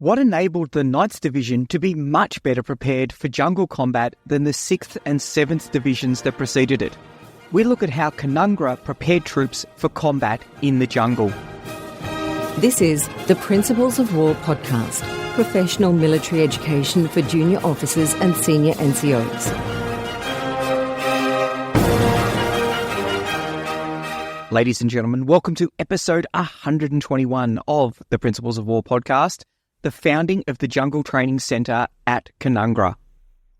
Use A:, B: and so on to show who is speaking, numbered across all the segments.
A: What enabled the 9th Division to be much better prepared for jungle combat than the 6th and 7th Divisions that preceded it? We look at how Canungra prepared troops for combat in the jungle.
B: This is the Principles of War podcast, professional military education for junior officers and senior NCOs.
A: Ladies and gentlemen, welcome to episode 121 of the Principles of War podcast, the founding of the Jungle Training Centre at Canungra.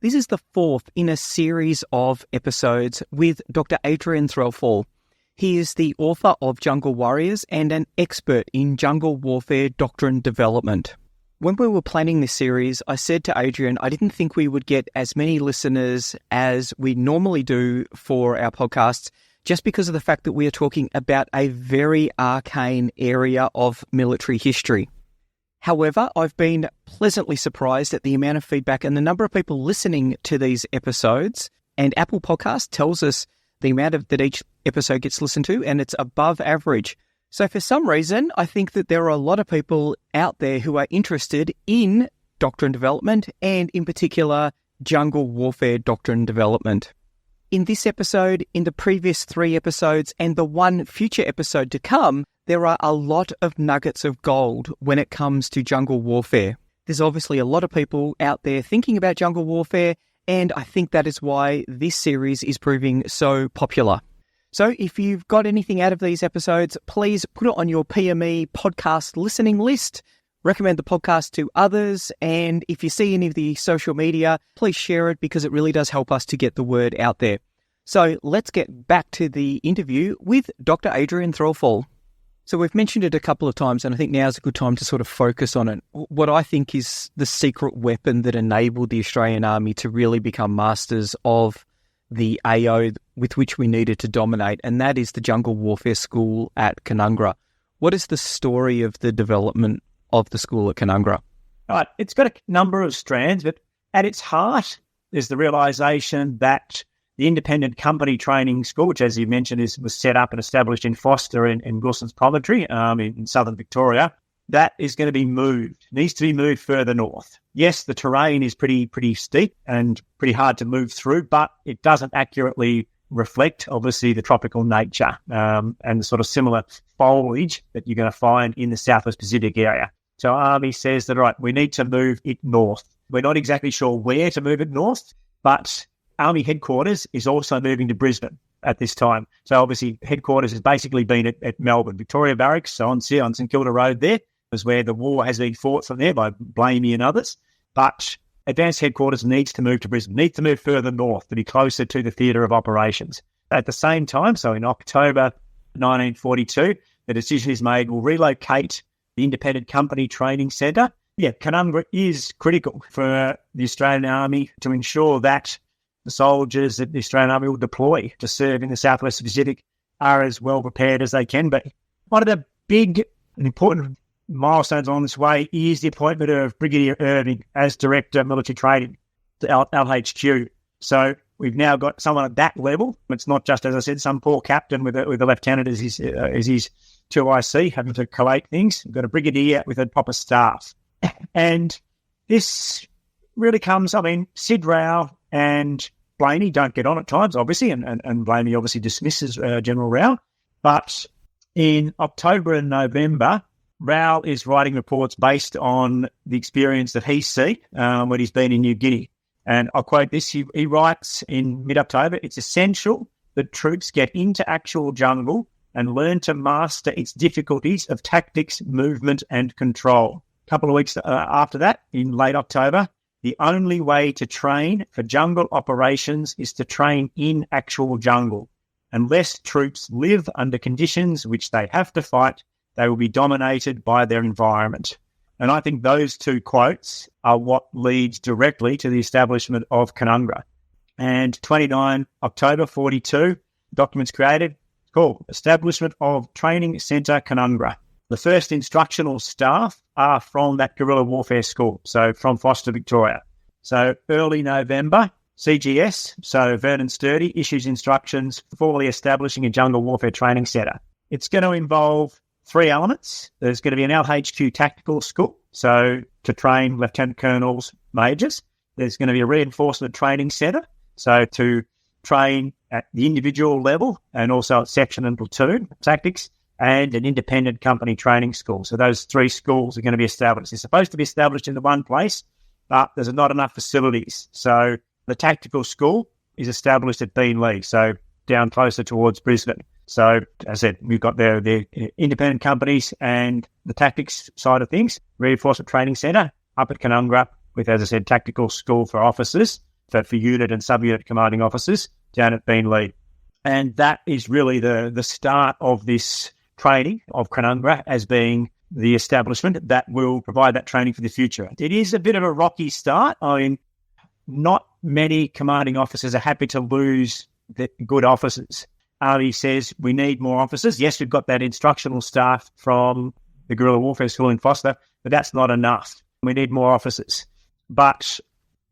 A: This is the fourth in a series of episodes with Dr Adrian Threlfall. He is the author of Jungle Warriors and an expert in jungle warfare doctrine development. When we were planning this series, I said to Adrian, I didn't think we would get as many listeners as we normally do for our podcasts, just because of the fact that we are talking about a very arcane area of military history. However, I've been pleasantly surprised at the amount of feedback and the number of people listening to these episodes. And Apple Podcast tells us the amount that each episode gets listened to, and it's above average. So for some reason, I think that there are a lot of people out there who are interested in doctrine development and in particular, jungle warfare doctrine development. In this episode, in the previous 3 episodes, and the one future episode to come, there are a lot of nuggets of gold when it comes to jungle warfare. There's obviously a lot of people out there thinking about jungle warfare, and I think that is why this series is proving so popular. So if you've got anything out of these episodes, please put it on your PME podcast listening list. Recommend the podcast to others, and if you see any of the social media, please share it because it really does help us to get the word out there. So let's get back to the interview with Dr. Adrian Threlfall. So we've mentioned it a couple of times, and I think now's a good time to sort of focus on it. What I think is the secret weapon that enabled the Australian Army to really become masters of the AO with which we needed to dominate, and that is the Jungle Warfare School at Canungra. What is the story of the development of the school at Canungra?
C: Right, it's got a number of strands, but at its heart is the realisation that the independent company training school, which, as you mentioned, was set up and established in Foster in Wilson's Promontory in southern Victoria, that is going to be moved, needs to be moved further north. Yes, the terrain is pretty steep and pretty hard to move through, but it doesn't accurately reflect, obviously, the tropical nature and the sort of similar foliage that you're going to find in the Southwest Pacific area. So Army says that, right, we need to move it north. We're not exactly sure where to move it north, but Army headquarters is also moving to Brisbane at this time. So obviously headquarters has basically been at Melbourne. Victoria Barracks, so on St Kilda Road there, is where the war has been fought from there by Blamey and others. But advanced headquarters needs to move to Brisbane, needs to move further north to be closer to the theatre of operations. At the same time, so in October 1942, the decision is made, we'll relocate the Independent Company Training Centre. Yeah, Canungra is critical for the Australian Army to ensure that the soldiers that the Australian Army will deploy to serve in the Southwest Pacific are as well prepared as they can be. One of the big and important milestones on this way is the appointment of Brigadier Irving as Director of Military Training to LHQ. So we've now got someone at that level. It's not just, as I said, some poor captain with a lieutenant as his 2IC having to collate things. We've got a brigadier with a proper staff. And this really comes, Sid Rao and Blamey don't get on at times, obviously, and Blamey obviously dismisses General Rao. But in October and November, Rao is writing reports based on the experience that he's seen when he's been in New Guinea. And I'll quote this, he writes in mid-October, it's essential that troops get into actual jungle and learn to master its difficulties of tactics, movement and control. A couple of weeks after that, in late October, the only way to train for jungle operations is to train in actual jungle. Unless troops live under conditions which they have to fight, they will be dominated by their environment. And I think those 2 quotes are what leads directly to the establishment of Canungra. And 29 October 42, documents created, called Establishment of Training Centre Canungra. The first instructional staff are from that guerrilla warfare school, so from Foster, Victoria. So early November, CGS, so Vernon Sturdy, issues instructions formally establishing a jungle warfare training centre. It's going to involve three elements. There's going to be an LHQ tactical school, so to train lieutenant colonels, majors. There's going to be a reinforcement training centre, so to train at the individual level and also at section and platoon tactics, and an independent company training school. So those three schools are going to be established. They're supposed to be established in the one place, but there's not enough facilities. So the tactical school is established at Beenleigh, so down closer towards Brisbane. So, as I said, we've got the independent companies and the tactics side of things. Reinforcement Training Centre up at Canungra with, as I said, tactical school for officers, for unit and sub-unit commanding officers down at Beenleigh. And that is really the start of this training of Canungra as being the establishment that will provide that training for the future. It is a bit of a rocky start. I mean, not many commanding officers are happy to lose the good officers. Army says we need more officers. Yes, we've got that instructional staff from the Guerrilla Warfare School in Foster, but that's not enough. We need more officers. But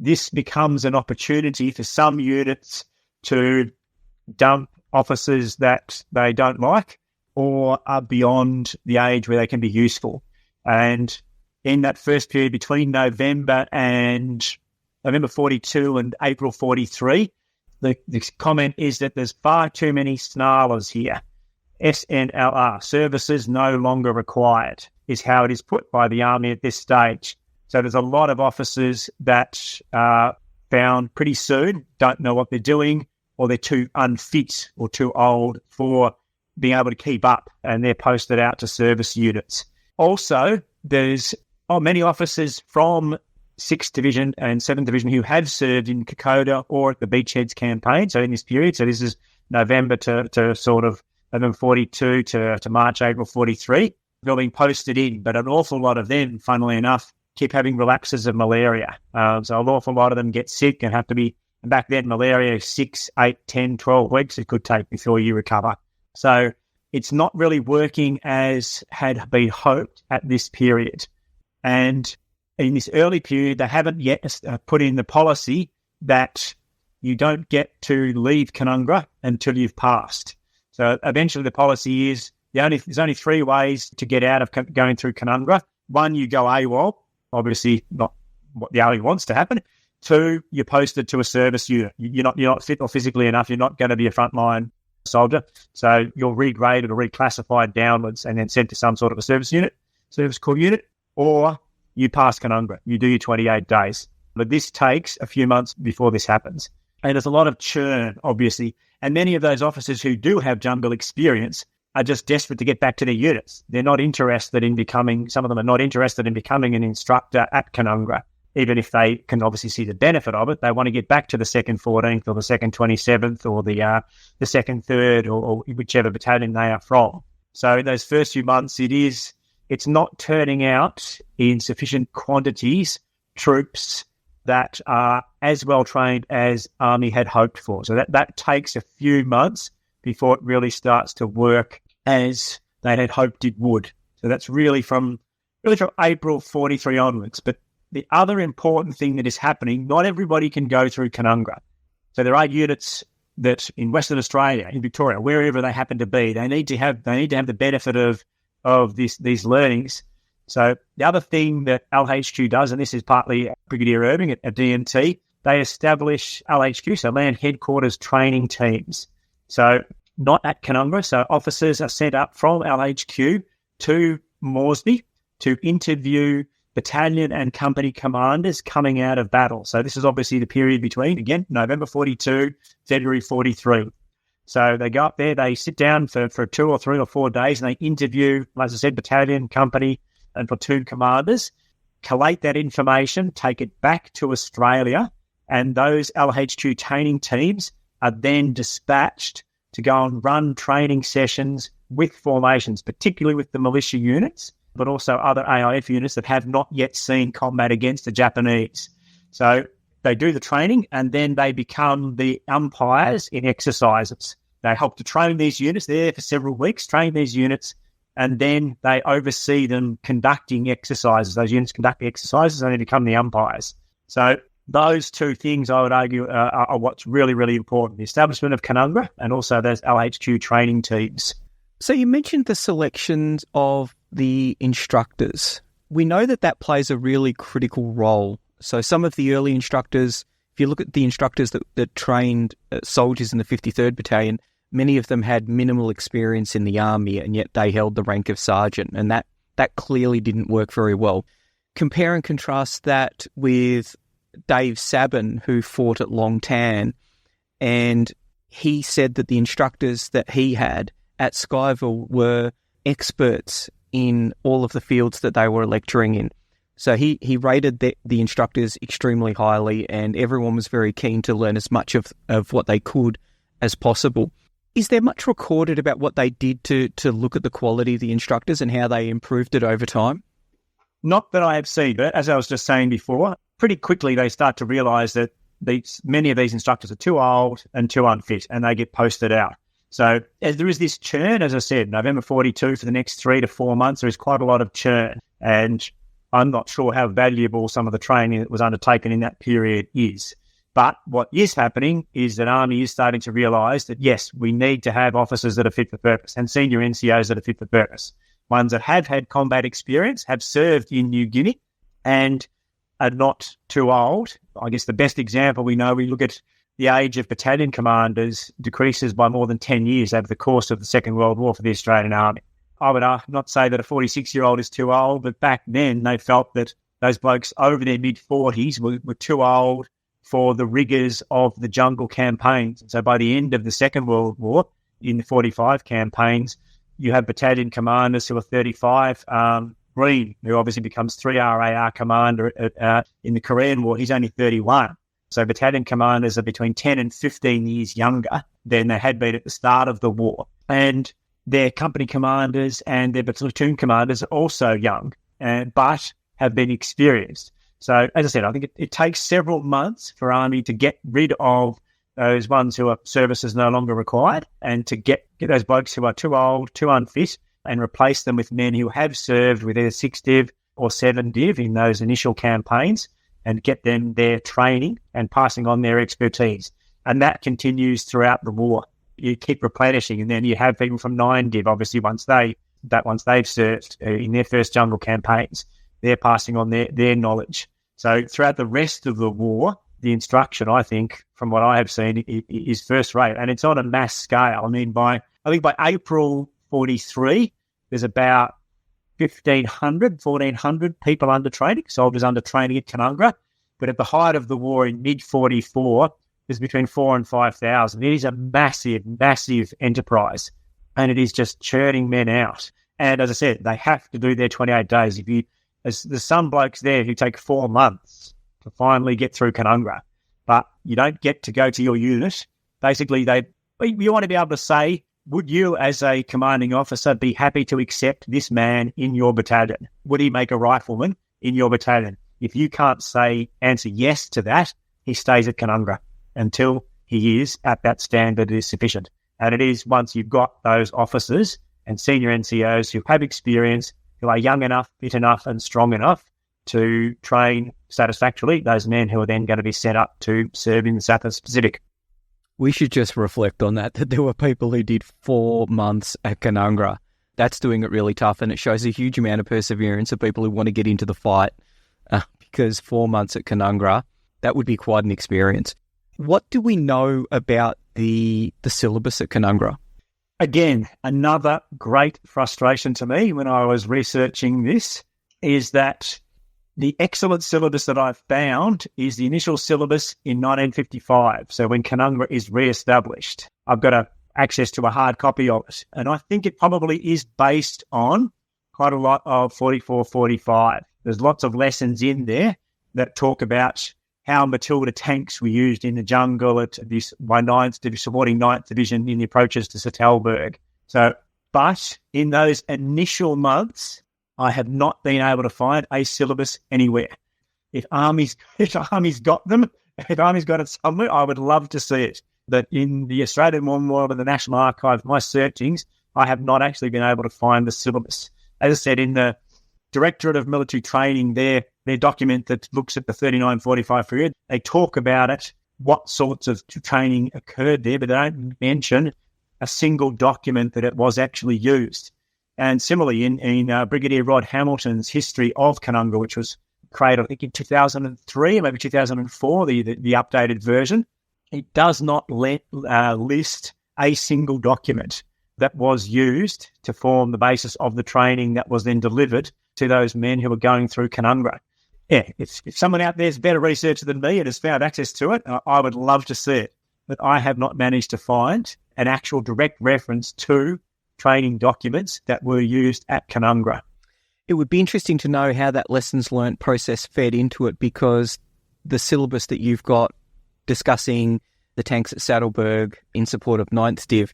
C: this becomes an opportunity for some units to dump officers that they don't like or are beyond the age where they can be useful. And in that first period between November 42 and April 43, the comment is that there's far too many snarlers here. SNLR, services no longer required, is how it is put by the Army at this stage. So there's a lot of officers that are found pretty soon, don't know what they're doing, or they're too unfit or too old for being able to keep up, and they're posted out to service units. Also, there's many officers from 6th Division and 7th Division who have served in Kokoda or at the Beachheads campaign. So in this period, so this is November to sort of November 42 to March, April 43, they're being posted in. But an awful lot of them, funnily enough, keep having relapses of malaria. So an awful lot of them get sick and have to be, and back then malaria is 6, 8, 10, 12 weeks it could take before you recover. So it's not really working as had been hoped at this period. And in this early period, they haven't yet put in the policy that you don't get to leave Canungra until you've passed. So eventually the policy is there's only three ways to get out of going through Canungra. One, you go AWOL, obviously not what the Army wants to happen. Two, you're posted to a service unit. You're not fit or physically enough. You're not going to be a frontline soldier. So you're regraded or reclassified downwards and then sent to some sort of a service corps unit, or you pass Canungra. You do your 28 days. But this takes a few months before this happens. And there's a lot of churn, obviously. And many of those officers who do have jungle experience are just desperate to get back to their units. They're not interested in becoming, some of them are not interested in becoming an instructor at Canungra. Even if they can obviously see the benefit of it, they want to get back to the 2nd 14th or the 2nd 27th or the 2nd 3rd or whichever battalion they are from. So in those first few months, it's not turning out in sufficient quantities troops that are as well trained as Army had hoped for. So that takes a few months before it really starts to work as they had hoped it would. So that's really from April 43 onwards. But the other important thing that is happening, not everybody can go through Canungra. So there are units that in Western Australia, in Victoria, wherever they happen to be, they need to have the benefit of these learnings. So the other thing that LHQ does, and this is partly Brigadier Irving at DNT, they establish LHQ, so Land Headquarters training teams. So not at Canungra, so officers are sent up from LHQ to Moresby to interview battalion and company commanders coming out of battle. So this is obviously the period between, again, November 42, February 43. So they go up there, they sit down for 2 or 3 or 4 days, and they interview, as I said, battalion, company, and platoon commanders, collate that information, take it back to Australia, and those LHQ training teams are then dispatched to go and run training sessions with formations, particularly with the militia units, but also other AIF units that have not yet seen combat against the Japanese. So they do the training and then they become the umpires in exercises. They help to train these units. They're there for several weeks, train these units, and then they oversee them conducting exercises. Those units conduct the exercises and they become the umpires. So those two things, I would argue, are what's really, really important. The establishment of Canungra and also those LHQ training teams.
A: So you mentioned the selections of the instructors. We know that that plays a really critical role. So some of the early instructors, if you look at the instructors that trained soldiers in the 53rd Battalion, many of them had minimal experience in the army, and yet they held the rank of sergeant, and that clearly didn't work very well. Compare and contrast that with Dave Sabin, who fought at Long Tan, and he said that the instructors that he had at Skyville were experts in all of the fields that they were lecturing in. So he rated the instructors extremely highly, and everyone was very keen to learn as much of what they could as possible. Is there much recorded about what they did to look at the quality of the instructors and how they improved it over time?
C: Not that I have seen, but as I was just saying before, pretty quickly they start to realise that many of these instructors are too old and too unfit, and they get posted out. So as there is this churn, as I said, November 42 for the next 3 to 4 months, there is quite a lot of churn. And I'm not sure how valuable some of the training that was undertaken in that period is. But what is happening is that Army is starting to realise that, yes, we need to have officers that are fit for purpose and senior NCOs that are fit for purpose. Ones that have had combat experience, have served in New Guinea, and are not too old. I guess the best example we look at the age of battalion commanders decreases by more than 10 years over the course of the Second World War for the Australian Army. I would not say that a 46-year-old is too old, but back then they felt that those blokes over their mid-40s were too old for the rigours of the jungle campaigns. And so by the end of the Second World War, in the 45 campaigns, you have battalion commanders who are 35. Green, who obviously becomes 3 RAR commander in the Korean War, he's only 31. So battalion commanders are between 10 and 15 years younger than they had been at the start of the war. And their company commanders and their platoon commanders are also young, but have been experienced. So, as I said, I think it takes several months for Army to get rid of those ones who are services no longer required, and to get those blokes who are too old, too unfit, and replace them with men who have served with either 6 Div or 7 Div in those initial campaigns, and get them their training and passing on their expertise. And that continues throughout the war. You keep replenishing, and then you have people from 9 Div, obviously, once they've served in their first jungle campaigns, they're passing on their knowledge. So throughout the rest of the war, the instruction, I think, from what I have seen, is first rate, and it's on a mass scale. I mean, I think by April 43, there's about 1,400 people under training, soldiers under training at Canungra. But at the height of the war in mid-44, there's between 4,000 and 5,000. It is a massive, massive enterprise, and it is just churning men out. And as I said, they have to do their 28 days. There's some blokes there who take 4 months to finally get through Canungra, but you don't get to go to your unit. Basically, you want to be able to say, would you, as a commanding officer, be happy to accept this man in your battalion? Would he make a rifleman in your battalion? If you can't answer yes to that, he stays at Canungra until he is at that standard that is sufficient. And it is once you've got those officers and senior NCOs who have experience, who are young enough, fit enough, and strong enough to train satisfactorily those men who are then going to be sent up to serve in the South Pacific.
A: We should just reflect on that there were people who did 4 months at Canungra. That's doing it really tough, and it shows a huge amount of perseverance of people who want to get into the fight, because 4 months at Canungra, that would be quite an experience. What do we know about the syllabus at Canungra?
C: Again, another great frustration to me when I was researching this is that the excellent syllabus that I've found is the initial syllabus in 1955, so when Canungra is re-established. I've got access to a hard copy of it, and I think it probably is based on quite a lot of 44-45. There's lots of lessons in there that talk about how Matilda tanks were used in the jungle by 9th Division, supporting 9th Division in the approaches to Satelberg. But in those initial months, I have not been able to find a syllabus anywhere. If Army's got them, if Army's got it somewhere, I would love to see it. But in the Australian War Memorial and the National Archive, my searchings, I have not actually been able to find the syllabus. As I said, in the Directorate of Military Training, their document that looks at the 39-45 period, they talk about it, what sorts of training occurred there, but they don't mention a single document that it was actually used. And similarly, in Brigadier Rod Hamilton's History of Canungra, which was created, I think, in 2003 or maybe 2004, the updated version, it does not list a single document that was used to form the basis of the training that was then delivered to those men who were going through Canungra. Yeah, if someone out there is better researcher than me and has found access to it, I would love to see it. But I have not managed to find an actual direct reference to training documents that were used at Canungra.
A: It would be interesting to know how that lessons learnt process fed into it, because the syllabus that you've got discussing the tanks at Saddleberg in support of 9th Div,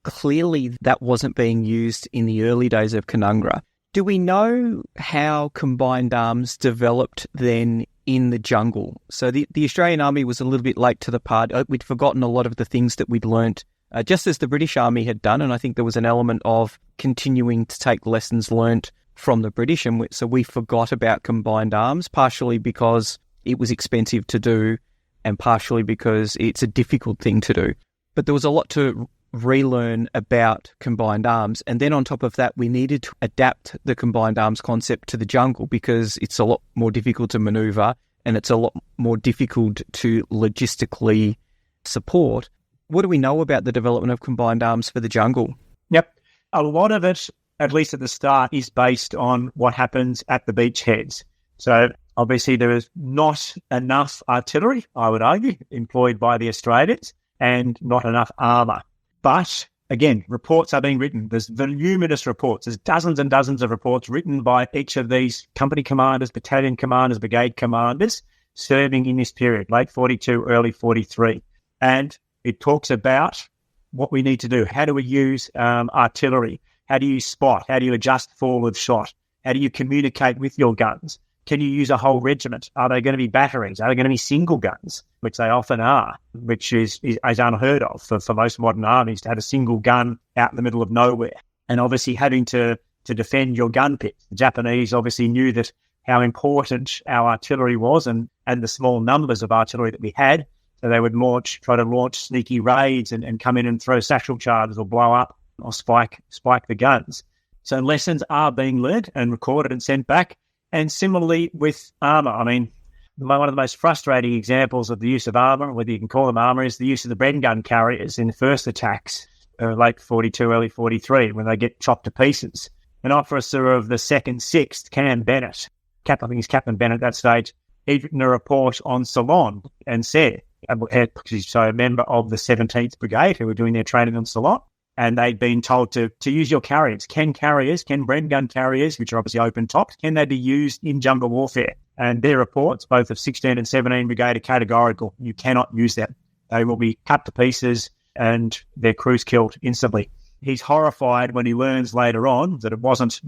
A: clearly that wasn't being used in the early days of Canungra. Do we know how combined arms developed then in the jungle? So the Australian Army was a little bit late to the party. We'd forgotten a lot of the things that we'd learnt, just as the British Army had done, and I think there was an element of continuing to take lessons learnt from the British, and so we forgot about combined arms, partially because it was expensive to do and partially because it's a difficult thing to do. But there was a lot to relearn about combined arms, and then on top of that we needed to adapt the combined arms concept to the jungle because it's a lot more difficult to manoeuvre and it's a lot more difficult to logistically support. What do we know about the development of combined arms for the jungle?
C: Yep. A lot of it, at least at the start, is based on what happens at the beachheads. So obviously there is not enough artillery, I would argue, employed by the Australians, and not enough armour. But again, reports are being written. There's voluminous reports. There's dozens and dozens of reports written by each of these company commanders, battalion commanders, brigade commanders serving in this period, late 42, early 43. And it talks about what we need to do. How do we use artillery? How do you spot? How do you adjust forward shot? How do you communicate with your guns? Can you use a whole regiment? Are they going to be batteries? Are they going to be single guns, which they often are, which is unheard of for most modern armies to have a single gun out in the middle of nowhere. And obviously having to defend your gun pit. The Japanese obviously knew that how important our artillery was and the small numbers of artillery that we had. So they would try to launch sneaky raids and come in and throw satchel charges or blow up or spike the guns. So lessons are being learned and recorded and sent back. And similarly with armour. I mean, one of the most frustrating examples of the use of armour, whether you can call them armour, is the use of the Bren gun carriers in the first attacks, late 42, early 43, when they get chopped to pieces. An officer of the 2nd, 6th, Cam Bennett, I think he's Captain Bennett at that stage, he'd written a report on Ceylon and said, because he's a member of the 17th Brigade who were doing their training on Ceylon, and they'd been told to use your carriers. Can Bren gun carriers, which are obviously open-topped, can they be used in jungle warfare? And their reports, both of 16 and 17 Brigade, are categorical. You cannot use them. They will be cut to pieces and their crews killed instantly. He's horrified when he learns later on that it wasn't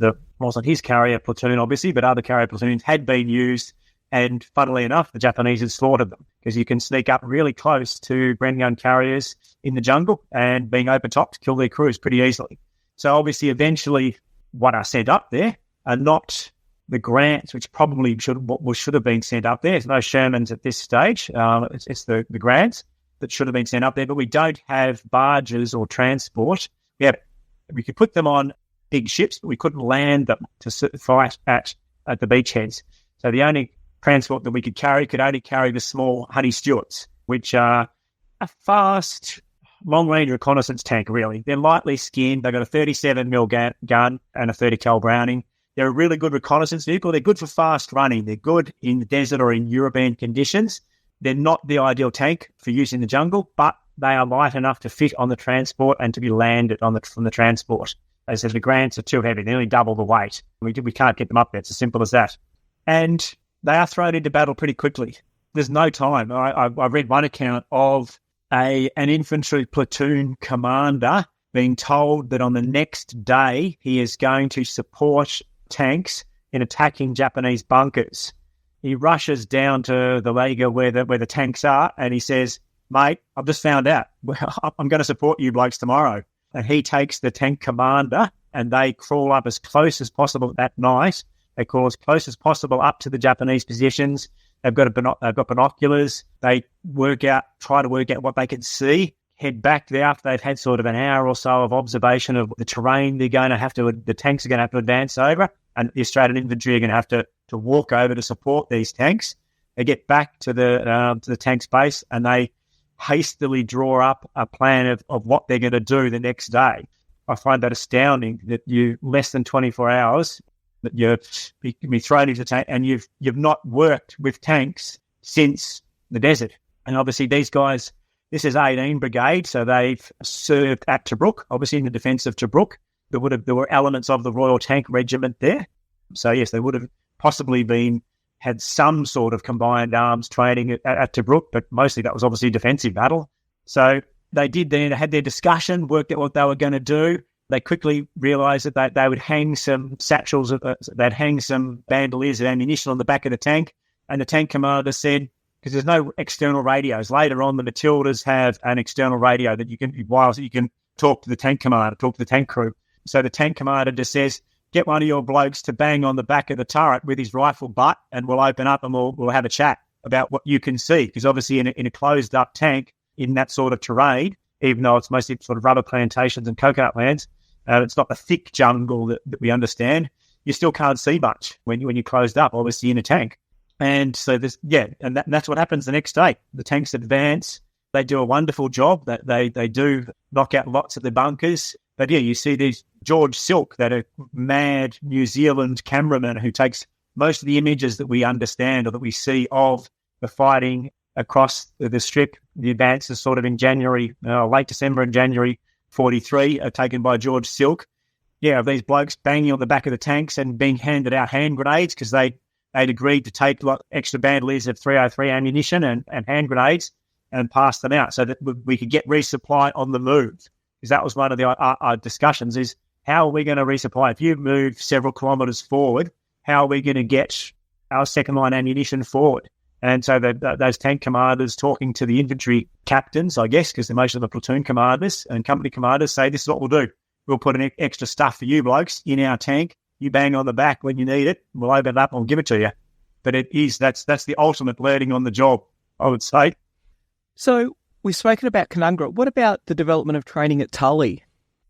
C: his carrier platoon, obviously, but other carrier platoons had been used. And funnily enough, the Japanese had slaughtered them because you can sneak up really close to Bren gun carriers in the jungle and being open-topped, kill their crews pretty easily. So obviously, eventually, what are sent up there are not the grants, which probably should have been sent up there. There's no Shermans at this stage. It's the grants that should have been sent up there, but we don't have barges or transport. We could put them on big ships, but we couldn't land them to fight at the beachheads. So the only transport that we could only carry the small Honey Stewarts, which are a fast, long-range reconnaissance tank, really. They're lightly skinned. They've got a 37mm gun and a 30 cal Browning. They're a really good reconnaissance vehicle. They're good for fast running. They're good in the desert or in European conditions. They're not the ideal tank for use in the jungle, but they are light enough to fit on the transport and to be landed from the transport. As I said, the grants are too heavy. They're nearly double the weight. We can't get them up there. It's as simple as that. And they are thrown into battle pretty quickly. There's no time. I read one account of an infantry platoon commander being told that on the next day he is going to support tanks in attacking Japanese bunkers. He rushes down to the Lager where the tanks are, and he says, "Mate, I've just found out. I'm going to support you blokes tomorrow." And he takes the tank commander, and they crawl up as close as possible that night. They crawl as close as possible up to the Japanese positions. They've got binoculars. They try to work out what they can see. head back there after they've had sort of an hour or so of observation of the terrain the tanks are going to have to advance over, and the Australian infantry are going to have to walk over to support these tanks. They get back to the tank's base, and they hastily draw up a plan of what they're going to do the next day. I find that astounding that you less than 24 hours that you can be thrown into the tank, and you've not worked with tanks since the desert. And obviously these guys, this is 18 Brigade, so they've served at Tobruk, obviously in the defence of Tobruk. There were elements of the Royal Tank Regiment there. So yes, they would have possibly had some sort of combined arms training at Tobruk, but mostly that was obviously a defensive battle. So they had their discussion, worked out what they were going to do. They quickly realised that they would hang some satchels, they'd hang some bandoliers of ammunition on the back of the tank. And the tank commander said, because there's no external radios. Later on, the Matildas have an external radio that you can talk to the tank commander, talk to the tank crew. So the tank commander just says, get one of your blokes to bang on the back of the turret with his rifle butt, and we'll open up and we'll have a chat about what you can see. Because obviously in a closed-up tank, in that sort of terrain, even though it's mostly sort of rubber plantations and coconut lands, it's not the thick jungle that we understand. You still can't see much when you're closed up, obviously, in a tank. And so that's what happens the next day. The tanks advance. They do a wonderful job. That they do knock out lots of the bunkers. But yeah, you see these George Silk, that a mad New Zealand cameraman who takes most of the images that we understand or that we see of the fighting across the strip. The advances sort of in January, late December and January 43 are taken by George Silk. Yeah, of these blokes banging on the back of the tanks and being handed out hand grenades because they'd agreed to take extra bandoliers of 303 ammunition and hand grenades and pass them out so that we could get resupply on the move. Because that was one of our discussions is, how are we going to resupply? If you move several kilometres forward, how are we going to get our second-line ammunition forward? And so those tank commanders talking to the infantry captains, I guess, because they're most of the platoon commanders and company commanders, say, this is what we'll do. We'll put an extra stuff for you blokes in our tank. You bang on the back when you need it. We'll open it up and we'll give it to you. But that's the ultimate learning on the job, I would say.
A: So we've spoken about Canungra. What about the development of training at Tully?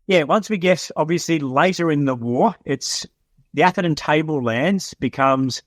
C: Yeah, once we get, obviously, later in the war, it's the Atherton Tablelands becomes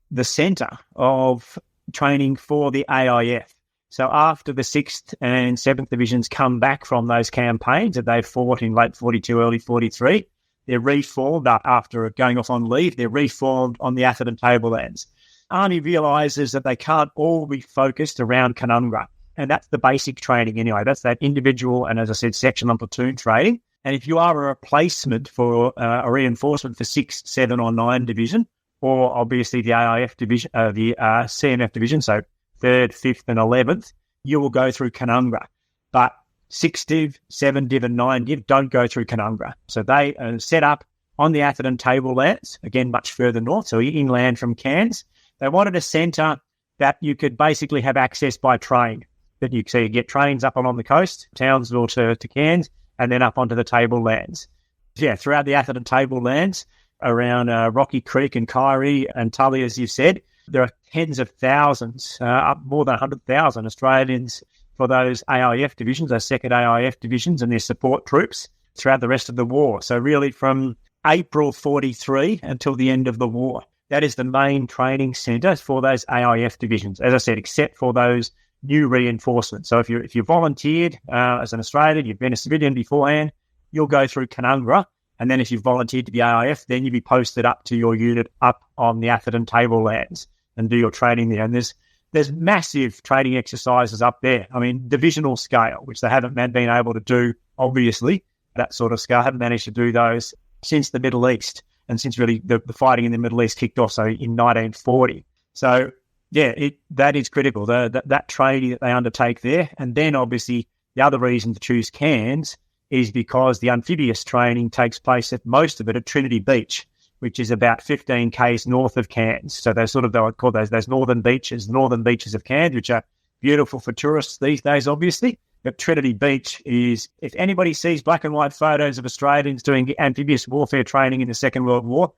C: the centre of training for the AIF. So after the 6th and 7th Divisions come back from those campaigns that they fought in late 42, early 43, they're reformed after going off on leave. They're reformed on the Atherton Tablelands. Army realises that they can't all be focused around Canungra. And that's the basic training anyway. That's that individual and, as I said, section and platoon training. And if you are a replacement for a reinforcement for 6, 7 or 9 Division, or obviously the AIF Division, the CMF Division, so 3rd, 5th and 11th, you will go through Canungra. But 6 Div, 7 Div and 9 Div don't go through Canungra. So they are set up on the Atherton Tablelands, again, much further north, so inland from Cairns. They wanted a centre that you could basically have access by train. That you get trains up along the coast, Townsville to Cairns, and then up onto the Tablelands. Yeah, throughout the Atherton Tablelands, around Rocky Creek and Kyrie and Tully, as you've said, there are tens of thousands, more than 100,000 Australians for those AIF divisions, those second AIF divisions and their support troops throughout the rest of the war. So really from April 43 until the end of the war, that is the main training centre for those AIF divisions, as I said, except for those new reinforcements. So if you volunteered as an Australian, you've been a civilian beforehand, you'll go through Canungra. And then if you've volunteered to be AIF, then you'll be posted up to your unit up on the Atherton Tablelands and do your training there. And there's massive training exercises up there. I mean, divisional scale, which they haven't been able to do, obviously, that sort of scale, haven't managed to do those since the Middle East and since really the fighting in the Middle East kicked off, so in 1940. So, yeah, that is critical, that training that they undertake there. And then, obviously, the other reason to choose Cairns is because the amphibious training takes place at most of it at Trinity Beach, which is about 15 k's north of Cairns. So they're sort of, I call those northern beaches of Cairns, which are beautiful for tourists these days, obviously. But Trinity Beach is, if anybody sees black and white photos of Australians doing amphibious warfare training in the Second World War,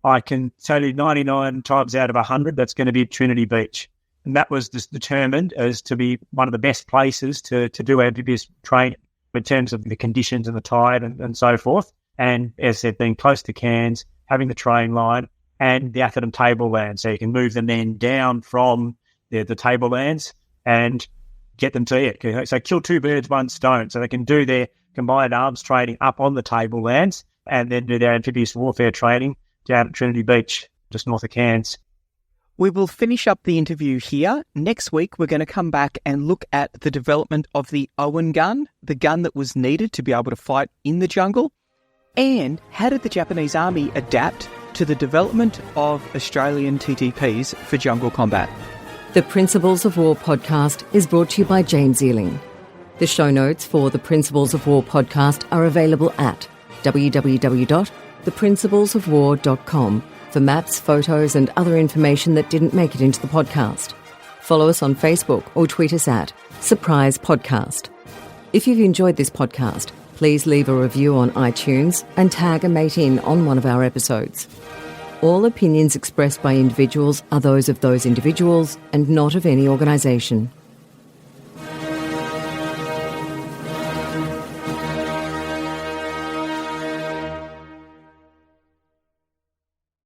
C: I can tell you 99 times out of 100, that's going to be at Trinity Beach. And that was just determined as to be one of the best places to do amphibious training in terms of the conditions and the tide and so forth. And as I said, being close to Cairns, having the train line and the Atherton tablelands, so you can move the men down from the tablelands and get them to it. So kill two birds, one stone. So they can do their combined arms training up on the tablelands and then do their amphibious warfare training down at Trinity Beach, just north of Cairns.
A: We will finish up the interview here. Next week, we're going to come back and look at the development of the Owen gun, the gun that was needed to be able to fight in the jungle, and how did the Japanese army adapt to the development of Australian TTPs for jungle combat.
B: The Principles of War podcast is brought to you by James Ealing. The show notes for the Principles of War podcast are available at www.theprinciplesofwar.com for maps, photos and other information that didn't make it into the podcast. Follow us on Facebook or tweet us at Surprise Podcast. If you've enjoyed this podcast, please leave a review on iTunes and tag a mate in on one of our episodes. All opinions expressed by individuals are those of those individuals and not of any organisation.